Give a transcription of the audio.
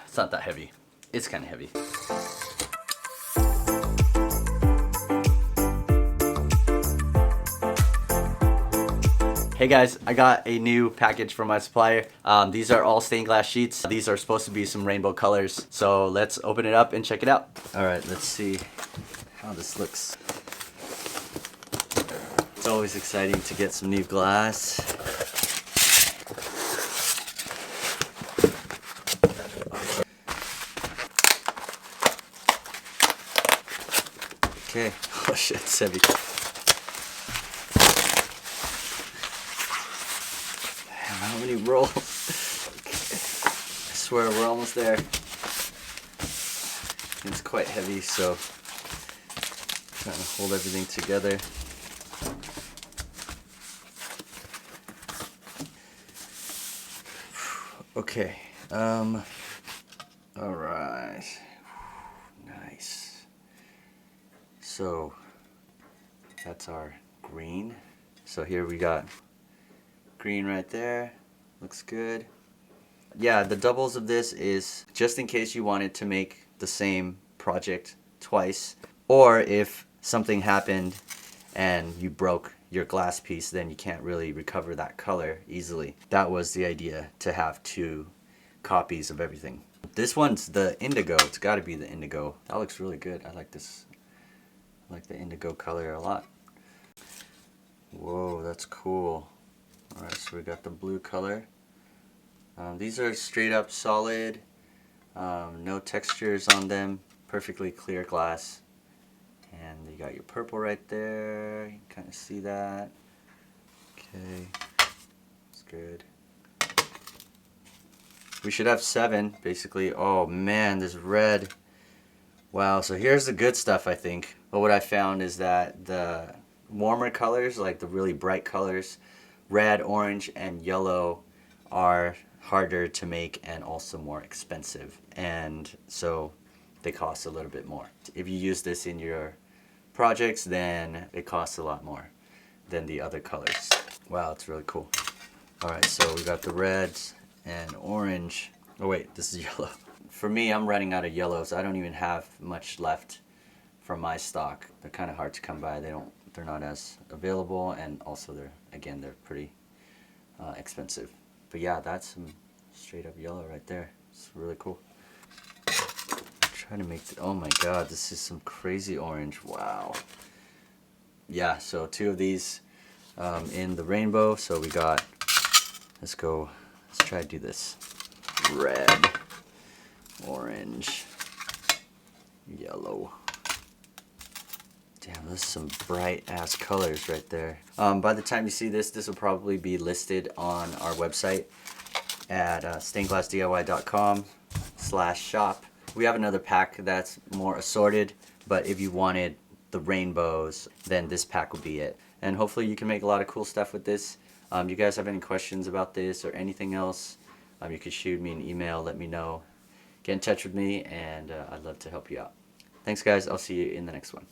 It's not that heavy. It's kind of heavy. Hey guys, I got a new package from my supplier. These are all stained glass sheets. These are supposed to be some rainbow colors. So let's open it up and check it out. All right, let's see how this looks. It's always exciting to get some new glass. Okay, oh shit, it's heavy. How many rolls? I swear we're almost there. It's quite heavy, so trying to hold everything together. Okay. All right. Nice. So that's our green. So here we got green right there. Looks good. Yeah, the doubles of this is just in case you wanted to make the same project twice, or if something happened and you broke your glass piece, then you can't really recover that color easily. That was the idea, to have two copies of everything. This one's the indigo. It's got to be the indigo. That looks really good. I like this. I like the indigo color a lot. Whoa, that's cool. Alright, so we got the blue color. These are straight up solid, no textures on them, perfectly clear glass. And you got your purple right there, you can kind of see that. Okay, that's good. We should have 7, basically. Oh man, this red. Wow, so here's the good stuff, I think. But what I found is that the warmer colors, like the really bright colors, red, orange, and yellow, are harder to make and also more expensive. And so they cost a little bit more. If you use this in your projects, then it costs a lot more than the other colors. Wow, it's really cool. Alright, so we got the reds and orange. Oh wait, this is yellow. For me, I'm running out of yellows. I don't even have much left from my stock. They're kind of hard to come by. They're not as available, and also they're pretty expensive. But yeah, that's some straight up yellow right there. It's really cool. Trying to make oh my god, this is some crazy orange. Wow. Yeah, so 2 of these in the rainbow. So we got, let's try to do this. Red, orange, yellow. Damn, those are some bright ass colors right there. By the time you see this, this will probably be listed on our website at stainedglassdiy.com/shop. We have another pack that's more assorted, but if you wanted the rainbows, then this pack will be it. And hopefully you can make a lot of cool stuff with this. You guys have any questions about this or anything else, you can shoot me an email, let me know. Get in touch with me, and I'd love to help you out. Thanks guys, I'll see you in the next one.